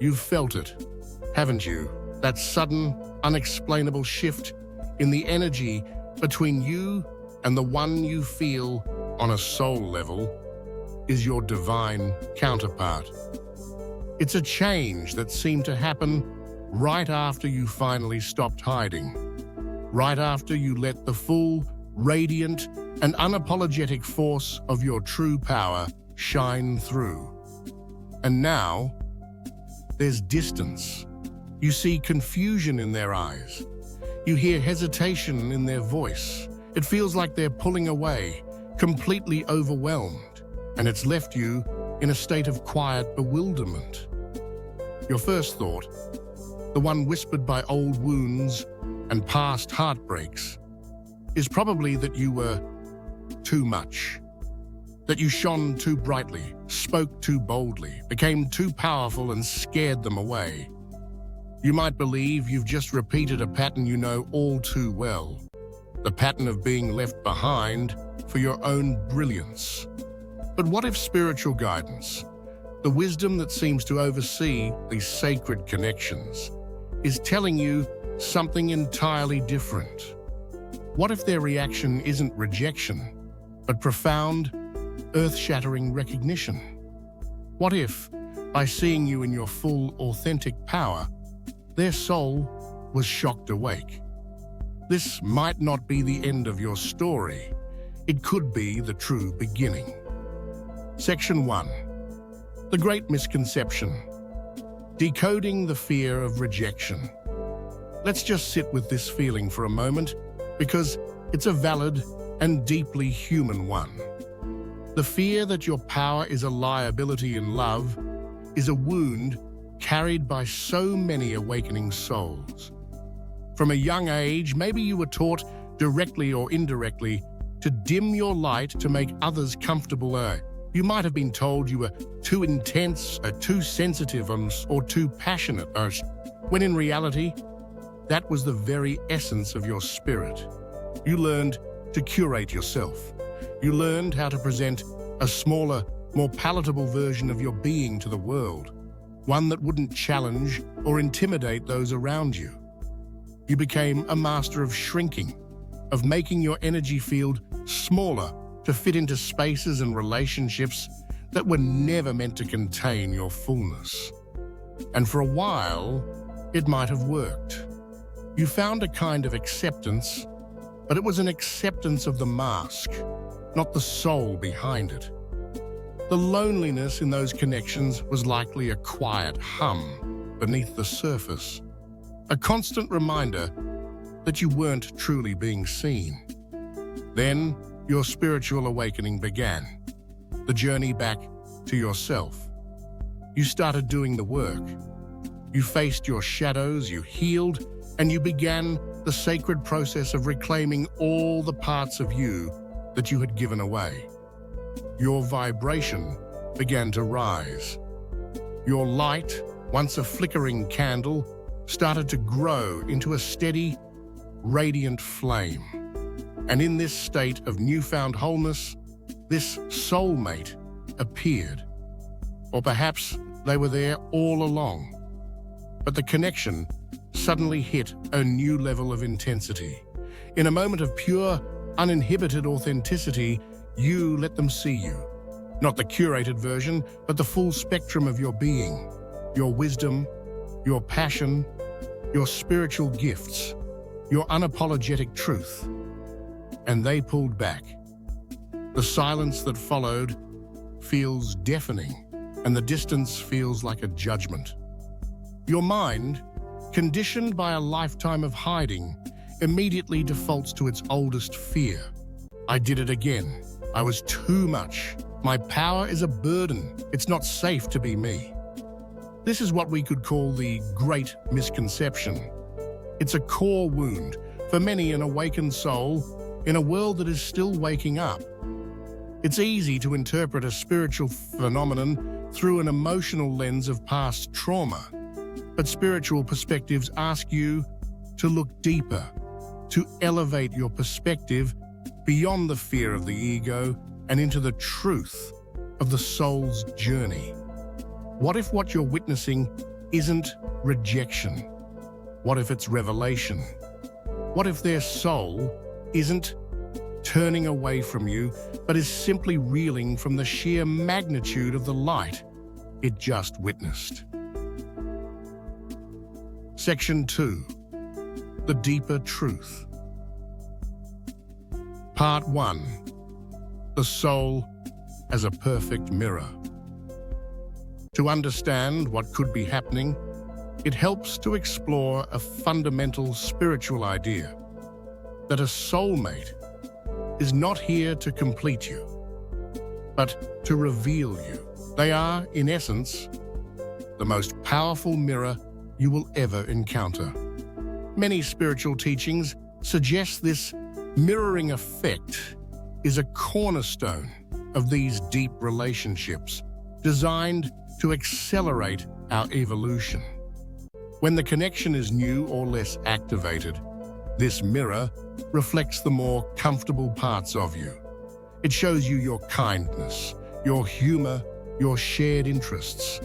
You've felt it, haven't you? That sudden, unexplainable shift in the energy between you and the one you feel on a soul level is your divine counterpart. It's a change that seemed to happen right after you finally stopped hiding, right after you let the full, radiant, and unapologetic force of your true power shine through. And now, there's distance. You see confusion in their eyes. You hear hesitation in their voice. It feels like they're pulling away, completely overwhelmed, and it's left you in a state of quiet bewilderment. Your first thought, the one whispered by old wounds and past heartbreaks, is probably that you were too much, that you shone too brightly, spoke too boldly, became too powerful and scared them away. You might believe you've just repeated a pattern you know all too well, the pattern of being left behind for your own brilliance. But what if spiritual guidance, the wisdom that seems to oversee these sacred connections, is telling you something entirely different? What if their reaction isn't rejection, but profound, earth-shattering recognition? What if, by seeing you in your full, authentic power, their soul was shocked awake? This might not be the end of your story. It could be the true beginning. Section 1. The Great Misconception. Decoding the fear of rejection. Let's just sit with this feeling for a moment, because it's a valid and deeply human one. The fear that your power is a liability in love is a wound carried by so many awakening souls. From a young age, maybe you were taught, directly or indirectly, to dim your light to make others comfortable. You might have been told you were too intense, too sensitive, or too passionate, when in reality, that was the very essence of your spirit. You learned to curate yourself. You learned how to present a smaller, more palatable version of your being to the world, one that wouldn't challenge or intimidate those around you. You became a master of shrinking, of making your energy field smaller to fit into spaces and relationships that were never meant to contain your fullness. And for a while, it might have worked. You found a kind of acceptance, but it was an acceptance of the mask, not the soul behind it. The loneliness in those connections was likely a quiet hum beneath the surface, a constant reminder that you weren't truly being seen. Then your spiritual awakening began, the journey back to yourself. You started doing the work. You faced your shadows, you healed, and you began the sacred process of reclaiming all the parts of you that you had given away. Your vibration began to rise. Your light, once a flickering candle, started to grow into a steady, radiant flame. And in this state of newfound wholeness, this soulmate appeared. Or perhaps they were there all along. But the connection suddenly hit a new level of intensity. In a moment of pure, uninhibited authenticity, you let them see you. Not the curated version, but the full spectrum of your being, your wisdom, your passion, your spiritual gifts, your unapologetic truth. And they pulled back. The silence that followed feels deafening, and the distance feels like a judgment. Your mind, conditioned by a lifetime of hiding, immediately defaults to its oldest fear. I did it again. I was too much. My power is a burden. It's not safe to be me. This is what we could call the Great Misconception. It's a core wound for many an awakened soul in a world that is still waking up. It's easy to interpret a spiritual phenomenon through an emotional lens of past trauma, but spiritual perspectives ask you to look deeper, to elevate your perspective beyond the fear of the ego and into the truth of the soul's journey. What if what you're witnessing isn't rejection? What if it's revelation? What if their soul isn't turning away from you, but is simply reeling from the sheer magnitude of the light it just witnessed? Section 2. The Deeper Truth. Part 1. The Soul as a Perfect Mirror. To understand what could be happening, it helps to explore a fundamental spiritual idea that a soulmate is not here to complete you, but to reveal you. They are, in essence, the most powerful mirror you will ever encounter. Many spiritual teachings suggest this mirroring effect is a cornerstone of these deep relationships designed to accelerate our evolution. When the connection is new or less activated, this mirror reflects the more comfortable parts of you. It shows you your kindness, your humor, your shared interests.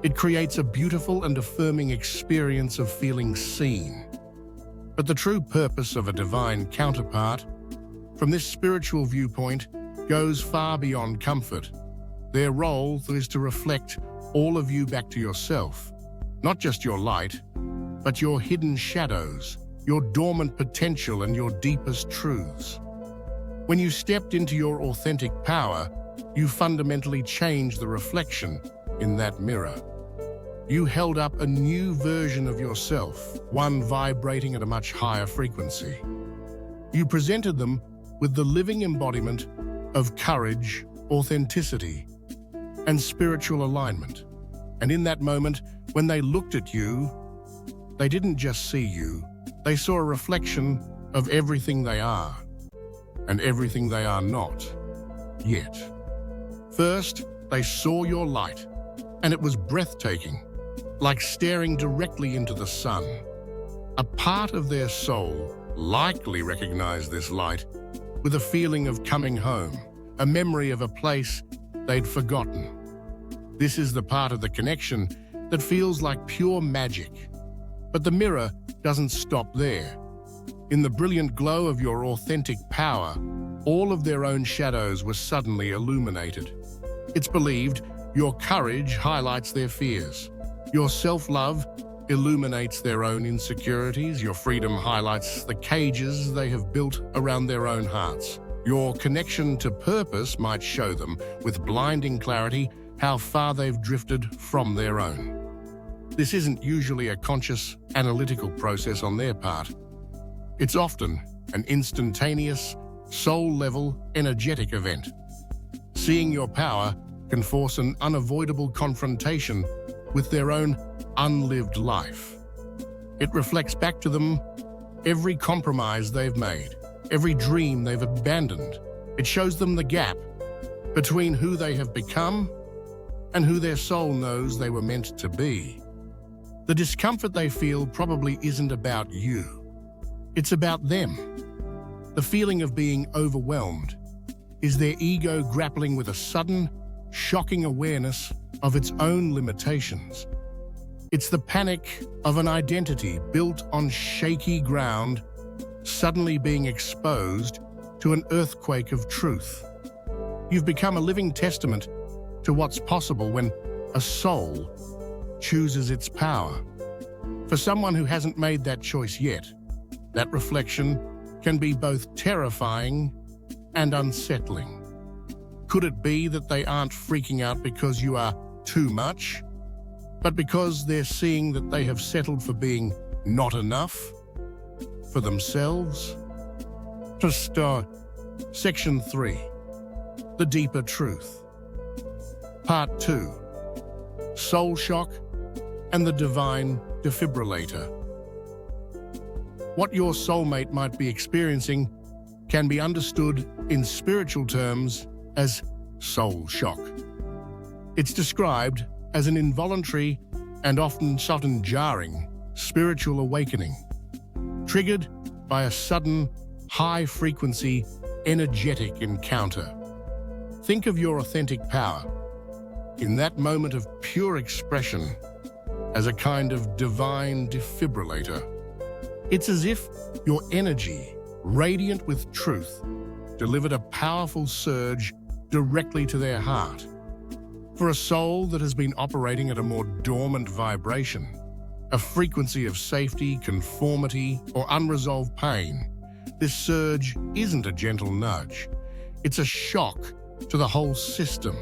It creates a beautiful and affirming experience of feeling seen. But the true purpose of a divine counterpart, from this spiritual viewpoint, goes far beyond comfort. Their role is to reflect all of you back to yourself, not just your light, but your hidden shadows, your dormant potential, and your deepest truths. When you stepped into your authentic power, you fundamentally changed the reflection in that mirror. You held up a new version of yourself, one vibrating at a much higher frequency. You presented them with the living embodiment of courage, authenticity, and spiritual alignment. And in that moment, when they looked at you, they didn't just see you, they saw a reflection of everything they are and everything they are not yet. First, they saw your light, and it was breathtaking, like staring directly into the sun. A part of their soul likely recognized this light with a feeling of coming home, a memory of a place they'd forgotten. This is the part of the connection that feels like pure magic. But the mirror doesn't stop there. In the brilliant glow of your authentic power, all of their own shadows were suddenly illuminated. It's believed your courage highlights their fears. Your self-love illuminates their own insecurities. Your freedom highlights the cages they have built around their own hearts. Your connection to purpose might show them, with blinding clarity, how far they've drifted from their own. This isn't usually a conscious, analytical process on their part. It's often an instantaneous, soul-level, energetic event. Seeing your power can force an unavoidable confrontation with their own unlived life. It reflects back to them every compromise they've made, every dream they've abandoned. It shows them the gap between who they have become and who their soul knows they were meant to be. The discomfort they feel probably isn't about you. It's about them. The feeling of being overwhelmed is their ego grappling with a sudden, shocking awareness of its own limitations. It's the panic of an identity built on shaky ground suddenly being exposed to an earthquake of truth. You've become a living testament to what's possible when a soul chooses its power. For someone who hasn't made that choice yet, that reflection can be both terrifying and unsettling. Could it be that they aren't freaking out because you are too much, but because they're seeing that they have settled for being not enough for themselves? To start, Section 3, The Deeper Truth. Part 2, Soul Shock and the Divine Defibrillator. What your soulmate might be experiencing can be understood in spiritual terms as soul shock. It's described as an involuntary and often sudden jarring spiritual awakening, triggered by a sudden, high-frequency, energetic encounter. Think of your authentic power. In that moment of pure expression, as a kind of divine defibrillator. It's as if your energy, radiant with truth, delivered a powerful surge directly to their heart. For a soul that has been operating at a more dormant vibration, a frequency of safety, conformity, or unresolved pain, this surge isn't a gentle nudge. It's a shock to the whole system.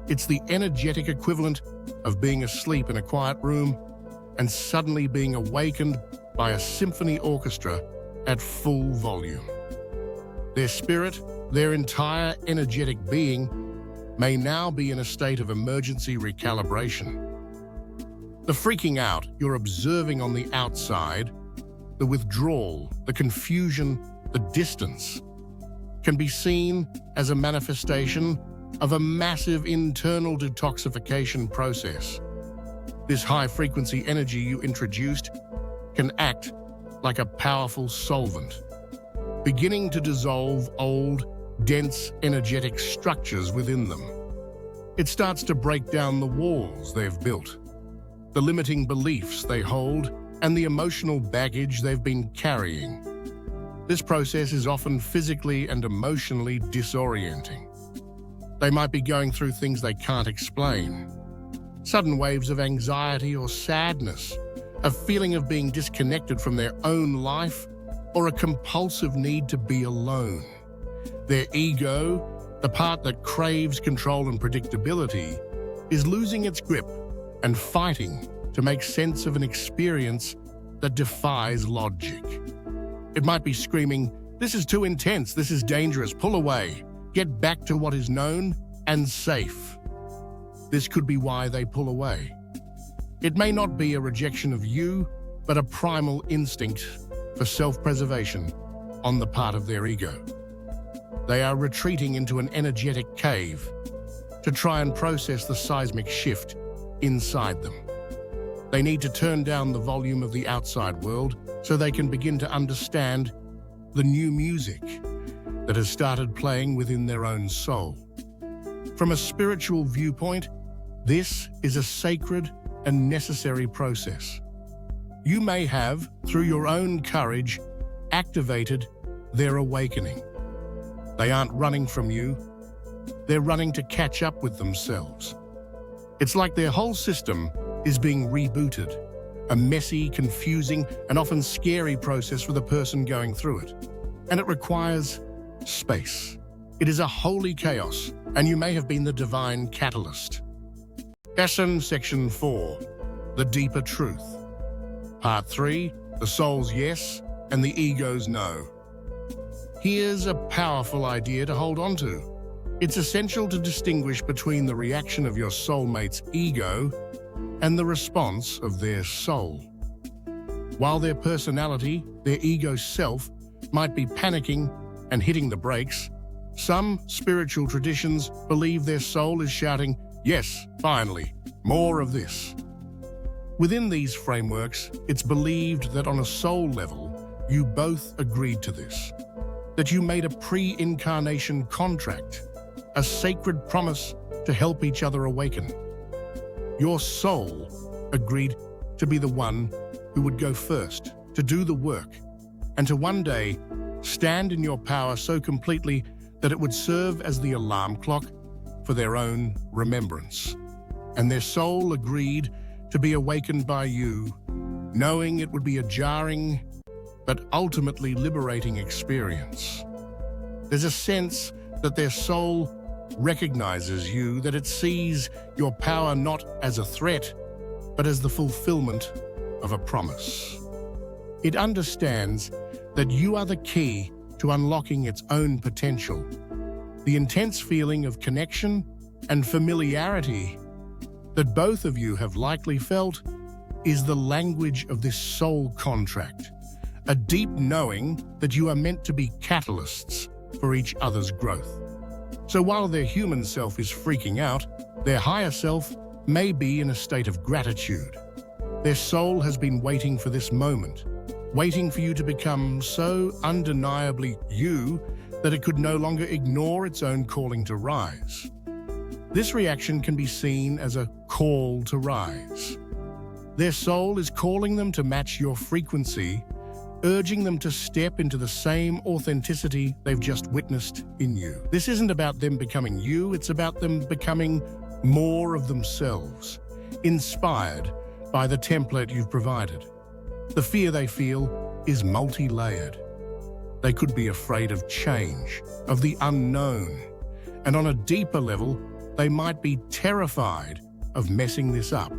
It's the energetic equivalent of being asleep in a quiet room and suddenly being awakened by a symphony orchestra at full volume. Their spirit, their entire energetic being, may now be in a state of emergency recalibration. The freaking out you're observing on the outside, the withdrawal, the confusion, the distance, can be seen as a manifestation of a massive internal detoxification process. This high-frequency energy you introduced can act like a powerful solvent, beginning to dissolve old, dense, energetic structures within them. It starts to break down the walls they've built, the limiting beliefs they hold, and the emotional baggage they've been carrying. This process is often physically and emotionally disorienting. They might be going through things they can't explain. Sudden waves of anxiety or sadness, a feeling of being disconnected from their own life, or a compulsive need to be alone. Their ego, the part that craves control and predictability, is losing its grip and fighting to make sense of an experience that defies logic. It might be screaming, "This is too intense, this is dangerous, pull away, get back to what is known and safe." This could be why they pull away. It may not be a rejection of you, but a primal instinct for self-preservation on the part of their ego. They are retreating into an energetic cave to try and process the seismic shift inside them. They need to turn down the volume of the outside world so they can begin to understand the new music that has started playing within their own soul. From a spiritual viewpoint, this is a sacred and necessary process. You may have, through your own courage, activated their awakening. They aren't running from you, they're running to catch up with themselves. It's like their whole system is being rebooted, a messy, confusing, and often scary process for the person going through it. And it requires space. It is a holy chaos, and you may have been the divine catalyst. Lesson Section 4, The Deeper Truth. Part 3, The Soul's Yes and the Ego's No. Here's a powerful idea to hold on to. It's essential to distinguish between the reaction of your soulmate's ego and the response of their soul. While their personality, their ego self, might be panicking and hitting the brakes, some spiritual traditions believe their soul is shouting, "Yes, finally, more of this." Within these frameworks, it's believed that on a soul level, you both agreed to this, that you made a pre-incarnation contract, a sacred promise to help each other awaken. Your soul agreed to be the one who would go first, to do the work, and to one day stand in your power so completely that it would serve as the alarm clock for their own remembrance. And their soul agreed to be awakened by you, knowing it would be a jarring but ultimately liberating experience. There's a sense that their soul recognizes you, that it sees your power not as a threat, but as the fulfillment of a promise. It understands that you are the key to unlocking its own potential. The intense feeling of connection and familiarity that both of you have likely felt is the language of this soul contract, a deep knowing that you are meant to be catalysts for each other's growth. So while their human self is freaking out, their higher self may be in a state of gratitude. Their soul has been waiting for this moment, waiting for you to become so undeniably you that it could no longer ignore its own calling to rise. This reaction can be seen as a call to rise. Their soul is calling them to match your frequency, urging them to step into the same authenticity they've just witnessed in you. This isn't about them becoming you, it's about them becoming more of themselves, inspired by the template you've provided. The fear they feel is multi-layered. They could be afraid of change, of the unknown, and on a deeper level, they might be terrified of messing this up.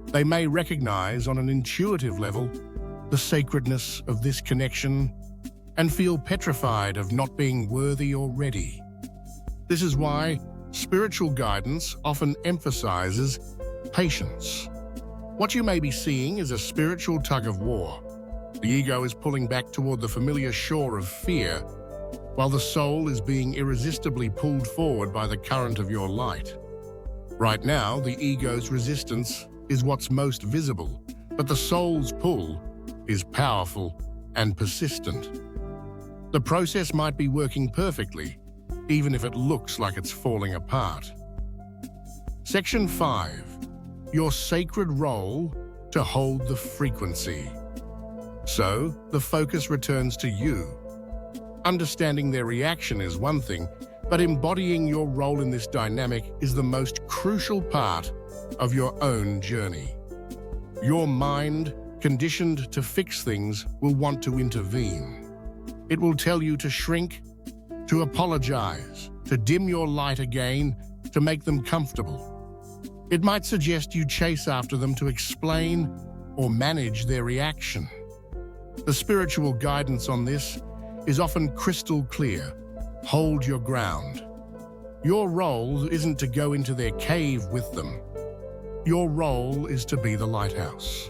They may recognize on an intuitive level the sacredness of this connection and feel petrified of not being worthy or ready. This is why spiritual guidance often emphasizes patience. What you may be seeing is a spiritual tug-of-war. The ego is pulling back toward the familiar shore of fear, while the soul is being irresistibly pulled forward by the current of your light. Right now, the ego's resistance is what's most visible, but the soul's pull is powerful and persistent. The process might be working perfectly, even if it looks like it's falling apart. Section 5. Your sacred role to hold the frequency. So, the focus returns to you. Understanding their reaction is one thing, but embodying your role in this dynamic is the most crucial part of your own journey. Your mind, conditioned to fix things, will want to intervene. It will tell you to shrink, to apologize, to dim your light again, to make them comfortable. It might suggest you chase after them to explain or manage their reaction. The spiritual guidance on this is often crystal clear. Hold your ground. Your role isn't to go into their cave with them. Your role is to be the lighthouse.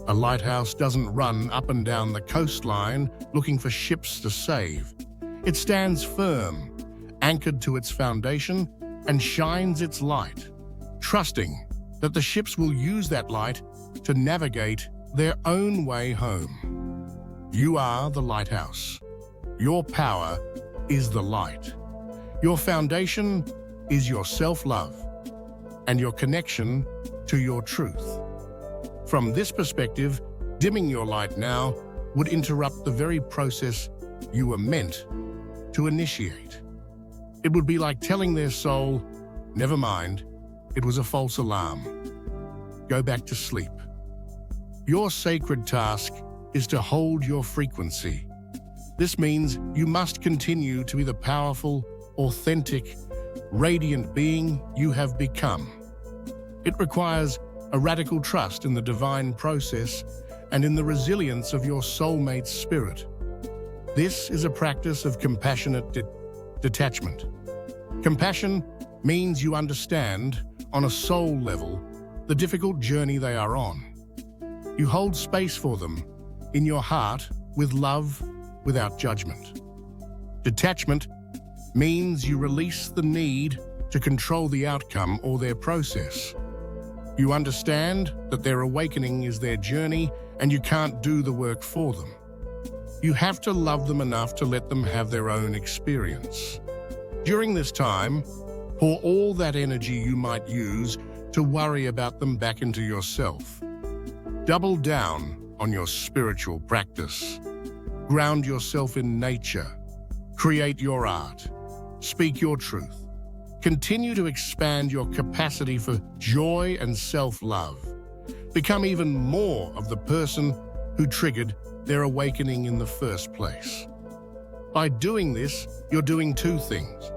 A lighthouse doesn't run up and down the coastline looking for ships to save. It stands firm, anchored to its foundation, and shines its light, trusting that the ships will use that light to navigate their own way home. You are the lighthouse. Your power is the light. Your foundation is your self-love and your connection to your truth. From this perspective, dimming your light now would interrupt the very process you were meant to initiate. It would be like telling their soul, "Never mind, it was a false alarm. Go back to sleep." Your sacred task is to hold your frequency. This means you must continue to be the powerful, authentic, radiant being you have become. It requires a radical trust in the divine process and in the resilience of your soulmate's spirit. This is a practice of compassionate detachment. Compassion means you understand, on a soul level, the difficult journey they are on. You hold space for them in your heart with love, without judgment. Detachment means you release the need to control the outcome or their process. You understand that their awakening is their journey and you can't do the work for them. You have to love them enough to let them have their own experience. During this time, pour all that energy you might use to worry about them back into yourself. Double down on your spiritual practice. Ground yourself in nature. Create your art. Speak your truth. Continue to expand your capacity for joy and self-love. Become even more of the person who triggered their awakening in the first place. By doing this, you're doing two things.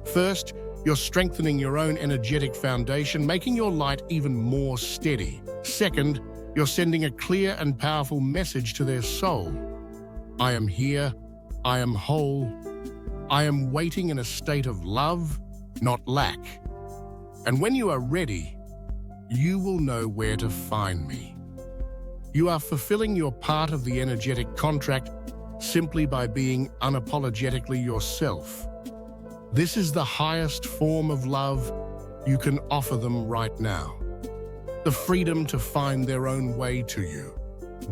First, you're strengthening your own energetic foundation, making your light even more steady. Second, you're sending a clear and powerful message to their soul. I am here, I am whole, I am waiting in a state of love, not lack. And when you are ready, you will know where to find me. You are fulfilling your part of the energetic contract simply by being unapologetically yourself. This is the highest form of love you can offer them right now. The freedom to find their own way to you,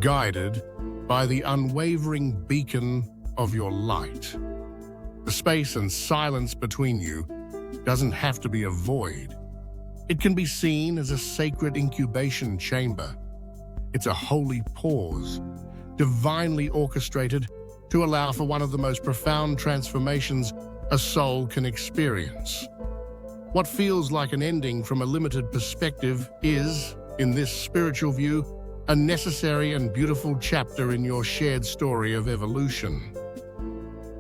guided by the unwavering beacon of your light. The space and silence between you doesn't have to be a void. It can be seen as a sacred incubation chamber, It's a holy pause, divinely orchestrated to allow for one of the most profound transformations a soul can experience. What feels like an ending from a limited perspective is, in this spiritual view, a necessary and beautiful chapter in your shared story of evolution.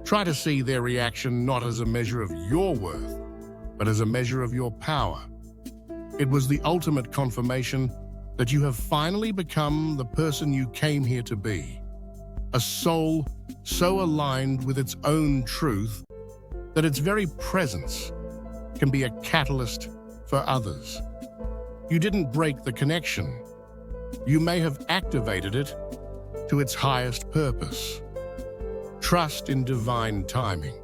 Try to see their reaction not as a measure of your worth, but as a measure of your power. It was the ultimate confirmation that you have finally become the person you came here to be. A soul so aligned with its own truth that its very presence can be a catalyst for others. You didn't break the connection. You may have activated it to its highest purpose. Trust in divine timing.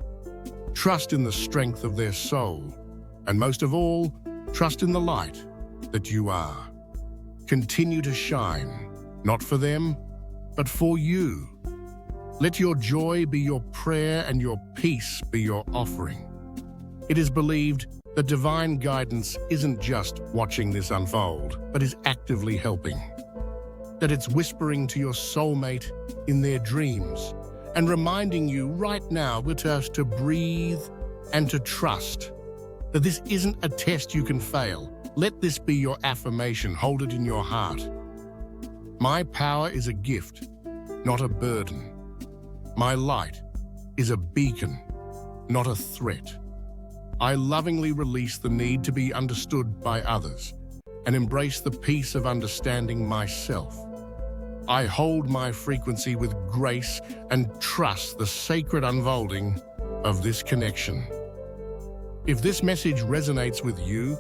Trust in the strength of their soul. And most of all, trust in the light that you are. Continue to shine, not for them, but for you. Let your joy be your prayer and your peace be your offering. It is believed that divine guidance isn't just watching this unfold, but is actively helping. That it's whispering to your soulmate in their dreams and reminding you right now to breathe and to trust. That this isn't a test you can fail. Let this be your affirmation. Hold it in your heart. My power is a gift, not a burden. My light is a beacon, not a threat. I lovingly release the need to be understood by others and embrace the peace of understanding myself. I hold my frequency with grace and trust the sacred unfolding of this connection. If this message resonates with you,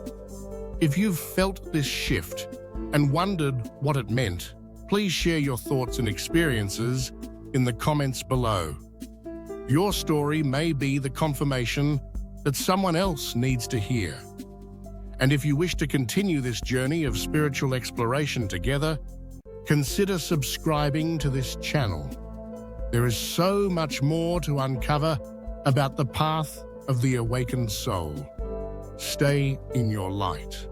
if you've felt this shift and wondered what it meant, please share your thoughts and experiences in the comments below. Your story may be the confirmation that someone else needs to hear. And if you wish to continue this journey of spiritual exploration together, consider subscribing to this channel. There is so much more to uncover about the path of the awakened soul. Stay in your light.